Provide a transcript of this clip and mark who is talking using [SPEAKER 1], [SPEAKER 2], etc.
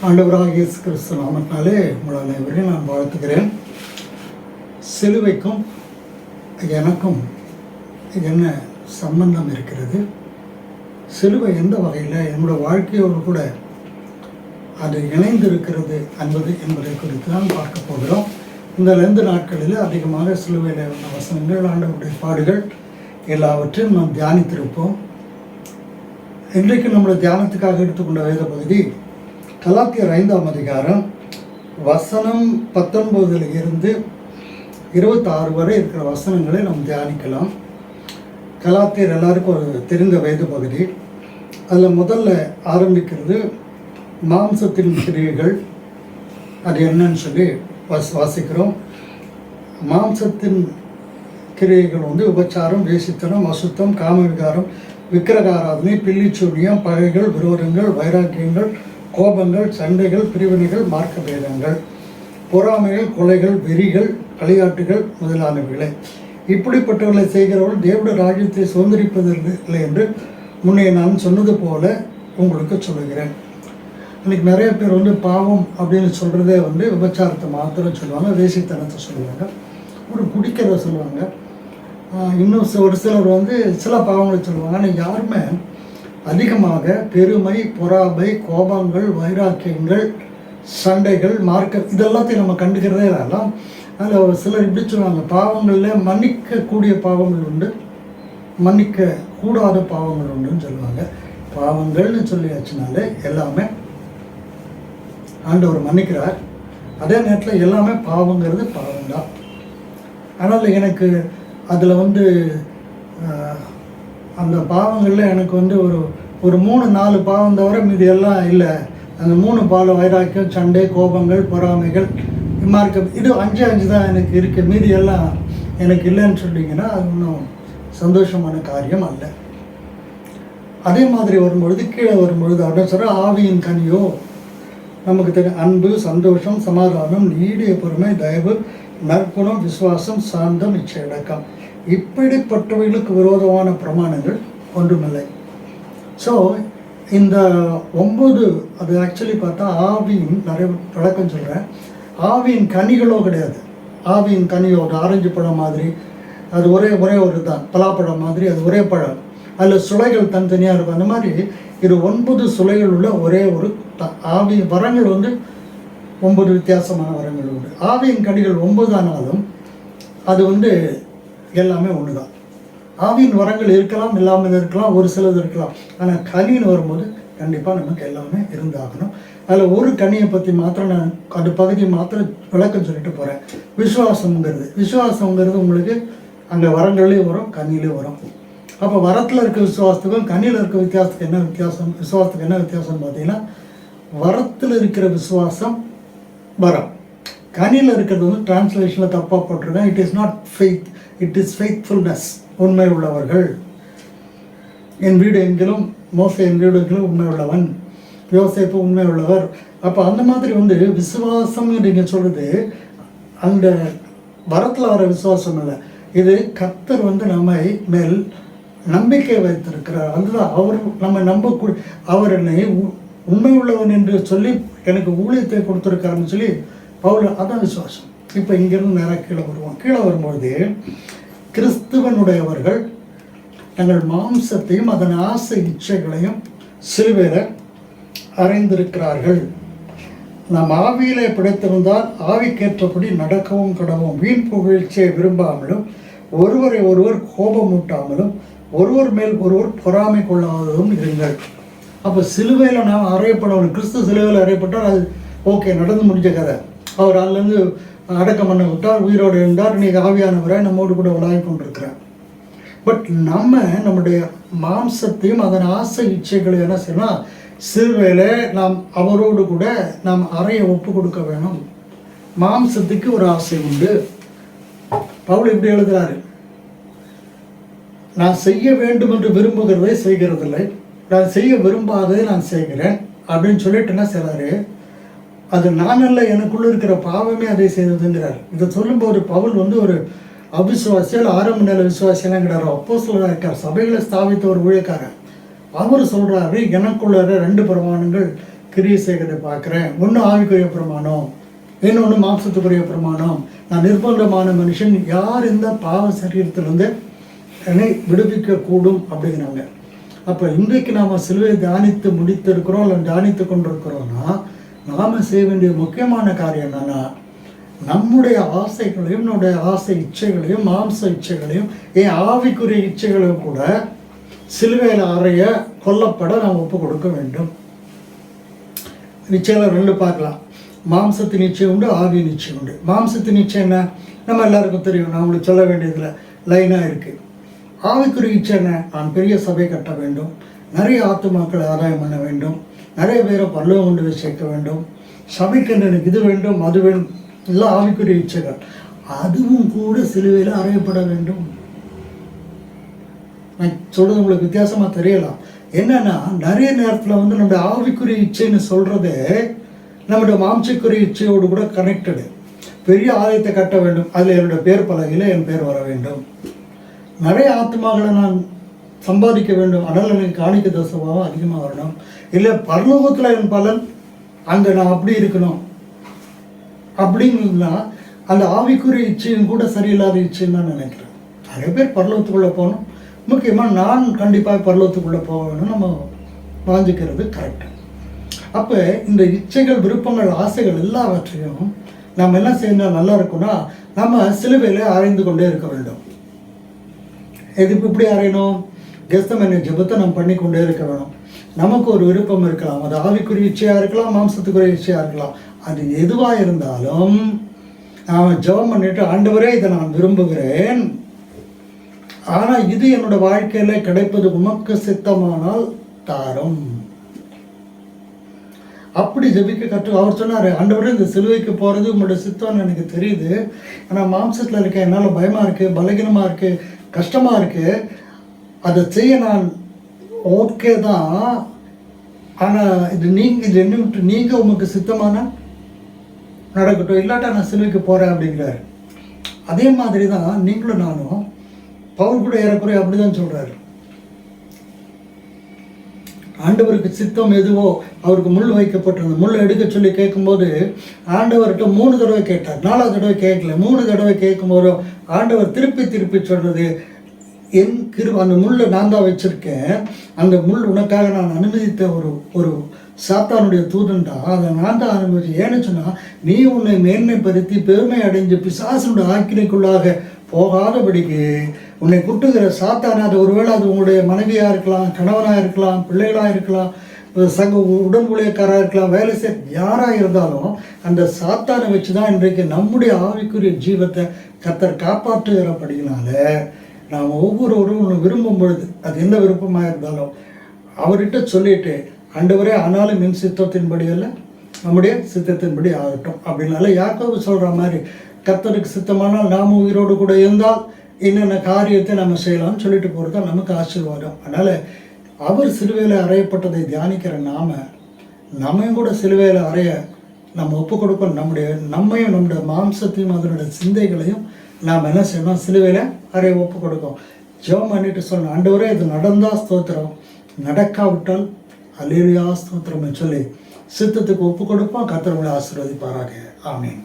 [SPEAKER 1] ஆண்டவராக இயேசு கிறிஸ்து நாமத்தினாலே உங்கள் அனைவரையும் நான் வாழ்த்துகிறேன். சிலுவைக்கும் எனக்கும் என்ன சம்பந்தம் இருக்கிறது? சிலுவை எந்த வகையில் என்னோடய வாழ்க்கையோடு கூட அது இணைந்து இருக்கிறது என்பதை குறித்து தான் பார்க்க போகிறோம். இந்த 2 நாட்களில் அதிகமாக சிலுவையில் உள்ள வசனங்கள், ஆண்டவருடைய பாடுகள் எல்லாவற்றையும் நாம் தியானித்திருப்போம். இன்றைக்கு நம்முடைய தியானத்துக்காக எடுத்துக்கொண்ட வேத பகுதி கலாத்தியர் 5ஆம் அதிகாரம் வசனம் 19 இருந்து 26 வரை இருக்கிற வசனங்களை நாம் தியானிக்கலாம். கலாத்தியர் எல்லாருக்கும் ஒரு தெரிந்த வேத பகுதி. அதில் முதல்ல ஆரம்பிக்கிறது மாம்சத்தின் கிரியைகள். அது என்னன்னு சொல்லி வாசிக்கிறோம். மாம்சத்தின் கிரியைகள் விபச்சாரம், வேசித்தனம், அசுத்தம், காமவிகாரம், விக்கிரகாராதனை, பில்லிச்சூனியம், பகைகள், விரோதங்கள், வைராக்கியங்கள், கோபங்கள், சண்டைகள், பிரிவினைகள், மார்க்க பேதங்கள், பொறாமைகள், கொலைகள், வெறிகள், களியாட்டுகள் முதலானவைகளை. இப்படிப்பட்டவர்களை செய்கிறவர்கள் தேவனுடைய ராஜ்யத்தை சுதந்திரிப்பதில்லை என்று முன்னே நான் சொன்னது போல உங்களுக்கு சொல்லுகிறேன். இன்னைக்கு நிறைய பேர் பாவம் அப்படின்னு சொல்கிறதே விபச்சாரத்தை மாத்திரம் சொல்லுவாங்க, வேசித்தனத்தை சொல்லுவாங்க, ஒரு குடிக்கிறத சொல்லுவாங்க, இன்னும் ஒரு சிலர் சில பாவங்களை சொல்லுவாங்க. ஆனால் யாருமே அதிகமாக பெருமை, பொறாமை, கோபங்கள், வைராக்கியங்கள், சண்டைகள், மார்க்க இதெல்லாத்தையும் நம்ம கண்டுக்கிறதே இல்லைலாம். அதில் சிலர் இப்படி சொல்லுவாங்க, பாவங்களில் மன்னிக்கக்கூடிய பாவங்கள் உண்டு, மன்னிக்க கூடாத பாவங்கள் உண்டுன்னு சொல்லுவாங்க. பாவங்கள்னு சொல்லியாச்சுனாலே எல்லாமே ஆண்டவர் மன்னிக்கிறார். அதே நேரத்தில் எல்லாமே பாவங்கிறது பாவம்தான். ஆனால் எனக்கு அதில் அந்த பாவங்களில் எனக்கு ஒரு 3-4 பாவம் தவிர மீது எல்லாம் இல்லை. அந்த 3 பாவ வைராக்கியம், சண்டை, கோபங்கள், பொறாமைகள், மார்க்கம், இது 5 தான் எனக்கு இருக்குது. மீதி எல்லாம் எனக்கு இல்லைன்னு சொல்லிங்கன்னா அது இன்னும் சந்தோஷமான காரியம் அல்ல. அதே மாதிரி வரும்பொழுது கீழே வரும்பொழுது அப்படின்னு சொல்கிற ஆவியின் கனியோ நமக்கு தெரியும். அன்பு, சந்தோஷம், சமாதானம், நீடிய பொறுமை, தயவு, நற்குணம், விசுவாசம், சாந்தம், இச்சையடக்கம், இப்படிப்பட்டவைகளுக்கு விரோதமான பிரமாணங்கள் ஒன்றுமில்லை. ஸோ இந்த 9 அது ஆக்சுவலி பார்த்தா ஆவியின் நிறைய விளக்கம் சொல்கிறேன். ஆவியின் கனிகளோ கிடையாது. ஆவியின் கனியோ ஒரு ஆரஞ்சு பழம் மாதிரி, அது ஒரே ஒரு தான், பலாப்பழம் மாதிரி, அது ஒரே பழம், அதில் சுளைகள் தனித்தனியாக இருக்கும். அந்த மாதிரி இது 9 சுளைகள் உள்ள ஒரே ஒரு ஆவி. வரங்கள் 9 வித்தியாசமான வரங்கள் உண்டு. ஆவியின் கனிகள் 9 ஆனாலும் அது எல்லாமே ஒன்று தான். ஆவியின் வரங்கள் இருக்கலாம், இல்லாமல் இருக்கலாம், ஒரு சிலது இருக்கலாம். ஆனால் கனின்னு வரும்போது கண்டிப்பாக நமக்கு எல்லாமே இருந்தாகணும். அதில் ஒரு கனியை பற்றி மாத்திரம் நான் அந்த பகுதியை மாத்திரம் விளக்கம் சொல்லிட்டு போகிறேன். விசுவாசங்கிறது உங்களுக்கு அங்கே வரங்கள்லேயும் வரும், கனியிலையும் வரும். அப்போ வரத்தில் இருக்க விசுவாசத்துக்கும் கனியில் இருக்க வித்தியாசத்துக்கு என்ன வித்தியாசம்னு பார்த்தீங்கன்னா, வரத்தில் இருக்கிற விசுவாசம் வரம், கனியில் இருக்கிறது டிரான்ஸ்லேஷனில் தப்பாக போட்டிருக்கேன். It is not faith, it is faithfulness. உண்மை உள்ளவர்கள். என் வீடு எங்கிலும் மோசே என் வீடு எங்கிலும் உண்மை உள்ளவன், யோசேப்பு உண்மை உள்ளவர். அப்போ அந்த மாதிரி விசுவாசம் நீங்கள் சொல்கிறது அந்த வரத்தில் வர விசுவாசம் இல்லை. இது கர்த்தர் நம்மை மேல் நம்பிக்கை வைத்திருக்கிறார். அதுதான் அவர் நம்ம நம்பக்கூடிய, அவர் என்னை உண்மை உள்ளவன் என்று சொல்லி எனக்கு ஊழியத்தை கொடுத்துருக்காருன்னு சொல்லி பவுல், அதான் விசுவாசம். இப்போ இங்கிருந்து நேராக கீழே வருவோம். கீழே வரும்பொழுது கிறிஸ்துவனுடையவர்கள் தங்கள் மாம்சத்தையும் அதன் ஆசை இச்சைகளையும் சிலுவையில் அறைந்திருக்கிறார்கள். நாம் ஆவியிலே பிடித்திருந்தால் ஆவிக்கேற்றபடி நடக்கவும் கடவும், வீண் புகழ்ச்சியை விரும்பாமலும், ஒருவரை ஒருவர் கோபமூட்டாமலும், ஒருவர் மேல் ஒருவர் பொறாமை கொள்ளாததும் இருங்கள். அப்போ சிலுவையில் நாம் அறையப்படணும். கிறிஸ்து சிலுவையில் அறையப்பட்டால் அது ஓகே, நடந்து முடிஞ்ச கதை. அவர் அதுலேருந்து அடக்கம் பண்ண விட்டார், உயிரோடு இருந்தார், இன்றைக்கி ஆவியானவரை நம்மோடு கூட உலாகி கொண்டிருக்கிறார். பட் நம்முடைய மாம்சத்தையும் அதன் ஆசை இச்சைகளை என்ன செய்யணும்? சிலுவையில் நாம் அவரோடு கூட நாம் அறைய ஒப்பு கொடுக்க வேணும். மாம்சத்துக்கு ஒரு ஆசை உண்டு. பவுல் இப்படி எழுதுகிறாரு, நான் செய்ய வேண்டும் என்று விரும்புகிறதை செய்கிறதில்லை, நான் செய்ய விரும்பாததை நான் செய்கிறேன் அப்படின்னு சொல்லிட்டுன்னா சிலர் அது நான் அல்ல, எனக்குள்ள இருக்கிற பாவமே அதை செய்ததுங்கிறார். இதை சொல்லும்போது பவுல் ஒரு அவிசுவாசியால் ஆரம்ப நிலை விசுவாசியெல்லாம் கிடையாது, அப்போஸ்தலராக இருக்கார், சபைகளை ஸ்தாபித்த ஒரு ஊழியக்காரர். அவர் சொல்கிறாரு, எனக்குள்ள 2 பிரமாணங்கள் கிரியை செய்கிறதை பார்க்குறேன். ஒன்று ஆவிக்குரிய பிரமாணம், இன்னொன்று மாம்சத்துக்குரிய பிரமாணம். நான் நிர்பந்தமான மனுஷன், யார் இந்த பாவ சரீரத்திலிருந்து என்னை விடுவிக்கக்கூடும் அப்படிங்கிறாங்க. அப்போ இன்றைக்கு நாம் சிலுவையை தியானித்து முடித்திருக்கிறோம், இல்லை தியானித்து கொண்டிருக்கிறோன்னா, நாம் செய்ய வேண்டிய முக்கியமான காரியம் என்னன்னா, நம்முடைய ஆசைகளையும், நம்முடைய ஆசை இச்சைகளையும், மாம்ச இச்சைகளையும், ஏன் ஆவிக்குரிய இச்சைகளையும் கூட சிலுவையில் அறைய கொல்லப்பட நாம் ஒப்பு கொடுக்க வேண்டும். நிச்சயம் 2 பார்க்கலாம். மாம்சத்தின் நிச்சயம் உண்டு, ஆவியின் நிச்சயம் உண்டு. மாம்சத்தின் நிச்சயம் என்ன? நம்ம எல்லாருக்கும் தெரியும், நான் உங்களுக்கு சொல்ல வேண்டியதில் லைனாக இருக்குது. ஆவிக்குரிய இச்சை என்ன? நான் பெரிய சபை கட்ட வேண்டும், நிறைய ஆத்துமாக்களை ஆதாயம் பண்ண வேண்டும், நிறைய பேரை பரலோகம் கொண்டு போய் சேர்க்க வேண்டும், சபைக்கு எனக்கு இது வேண்டும் அது வேண்டும், எல்லாம் ஆவிக்குரிய இச்சைகள். அதுவும் கூட சிலுவையில் அறையப்பட வேண்டும். நான் சொல்கிறது உங்களுக்கு வித்தியாசமாக தெரியலாம். என்னன்னா, நிறைய நேரத்தில் வந்து நம்முடைய ஆவிக்குரிய இச்சைன்னு சொல்கிறது நம்முடைய மாம்சக்குரிய இச்சையோடு கூட கனெக்டடு. பெரிய ஆலயத்தை கட்ட வேண்டும், அதில் என்னுடைய பேர் பலகையில் என் பேர் வர வேண்டும், நிறைய ஆத்மாக்களை நான் சம்பாதிக்க வேண்டும், அதனால் எனக்கு காணிக்க தசமாவும் அதிகமாக வரணும், இல்லை பரலோகத்தில் என் பலன் அங்கே நான் அப்படி இருக்கணும் அப்படின்னா, அந்த ஆவிக்குரிய இச்சையும் கூட சரியில்லாத இச்சைன்னு நான் நினைக்கிறேன். நிறைய பேர் பரலோகத்துக்குள்ளே போகணும், முக்கியமாக நான் கண்டிப்பாக பரலோகத்துக்குள்ளே போக வேணும்னு நம்ம வாஞ்சிக்கிறது கரெக்டு. அப்போ இந்த இச்சைகள், விருப்பங்கள், ஆசைகள் எல்லாவற்றையும் நம்ம என்ன செய்யணும் நல்லா இருக்கும்னா, நம்ம சிலுவையில் அறைந்து கொண்டே இருக்க வேண்டும். இது இப்படி அறையணும், கெத்செமனே ஜெபத்தை நம்ம பண்ணி கொண்டே இருக்க வேணும். நமக்கு ஒரு விருப்பம் இருக்கலாம், அது ஆவிக்குரிய இச்சையாக இருக்கலாம், மாம்சத்துக்குரிய இச்சையாக இருக்கலாம். அது எதுவாக இருந்தாலும் நான் ஜெபம் பண்ணிட்டு, ஆண்டவரே இதை நான் விரும்புகிறேன், ஆனால் இது என்னோட வாழ்க்கையில் கிடைப்பது உமக்கு சித்தமானால் தாரும். அப்படி ஜெபிக்க கற்று அவர் சொன்னார், ஆண்டவரே இந்த சிலுவைக்கு போகிறது உங்களோட சித்தம்னு எனக்கு தெரியுது, ஆனால் மாம்சத்தில் இருக்கேன், என்னால் பயமாக இருக்குது, பலகீனமாக இருக்குது, கஷ்டமாக இருக்குது, அதை செய்ய நான் ஓகே தான், ஆனால் இது என்ன விட்டு நீங்கள் உமக்கு சித்தமான நடக்கட்டும், இல்லாட்டா நான் சிலுவைக்கு போகிறேன் அப்படிங்கிறாரு. அதே மாதிரி தான் நீங்களும் நானும், பவுல் கூட ஏறக்குறைய அப்படி தான் சொல்கிறாரு. ஆண்டவருக்கு சித்தம் எதுவோ, அவருக்கு முள் வைக்கப்பட்டிருந்தது, முள் எடுக்க சொல்லி கேட்கும்போது ஆண்டவர்கிட்ட 3 தடவை கேட்டார், 4வது தடவை கேட்கல, 3 தடவை கேட்கும்போது ஆண்டவர் திருப்பி சொல்கிறது, என் கிருபை, அந்த முள்ளை நான் தான் வச்சுருக்கேன், அந்த முள் உனக்காக நான் அனுமதித்த ஒரு சாத்தானுடைய தூதன்டா, அதை நான் தான் அனுமதிச்சேன். ஏன்னு சொன்னால், நீ உன்னை மேன்மைப்படுத்தி பெருமை அடைஞ்சு பிசாசனுடைய ஆக்கினைக்குள்ளாக போகாதபடிக்கு உன்னை குட்டுகிற சாத்தான, அது ஒருவேளை அது உங்களுடைய மனைவியாக இருக்கலாம், கணவனாக இருக்கலாம், பிள்ளைகளாக இருக்கலாம், சங்க உடன் ஊழியக்காராக இருக்கலாம், வேலை செய்ய யாராக இருந்தாலும், அந்த சாத்தானை வச்சு தான் இன்றைக்கு நம்முடைய ஆவிக்குரிய ஜீவத்தை கர்த்தர் காப்பாற்றுகிறபடினால நாம் ஒவ்வொருவரும் ஒன்று விரும்பும் பொழுது, அது எந்த விருப்பமாக இருந்தாலும் அவர்கிட்ட சொல்லிட்டு, ஆண்டவரே ஆனாலும் என் சித்தத்தின்படி அல்ல நம்முடைய சித்தத்தின்படி ஆகட்டும் அப்படின்னால, யாக்கோபு சொல்கிற மாதிரி கர்த்தருக்கு சித்தமானால் நாம் உயிரோடு கூட இருந்தால் என்னென்ன காரியத்தை நம்ம செய்யலாம்னு சொல்லிட்டு போகிறது தான் நமக்கு ஆசீர்வாதம். அதனால் அவர் சிலுவையில் அறையப்பட்டதை தியானிக்கிற நம்மையும் கூட சிலுவையில் அறைய நம்ம ஒப்பு கொடுக்கணும். நம்மையும் நம்முடைய மாம்சத்தையும் அதனுடைய சிந்தைகளையும் நாம் என்ன செய்யணும், சிலுவையில் அறைய ஒப்பு கொடுக்கும். ஜெபம் பண்ணிட்டு சொல்லணும், ஆண்டவரே இது நடந்தால் ஸ்தோத்திரம், நடக்காவிட்டால் அல்லேலூயா ஸ்தோத்திரம்னு சொல்லி சித்தத்துக்கு ஒப்பு கொடுப்போம். கர்த்தர் உங்களை ஆசீர்வதிப்பாராக. ஆமென்.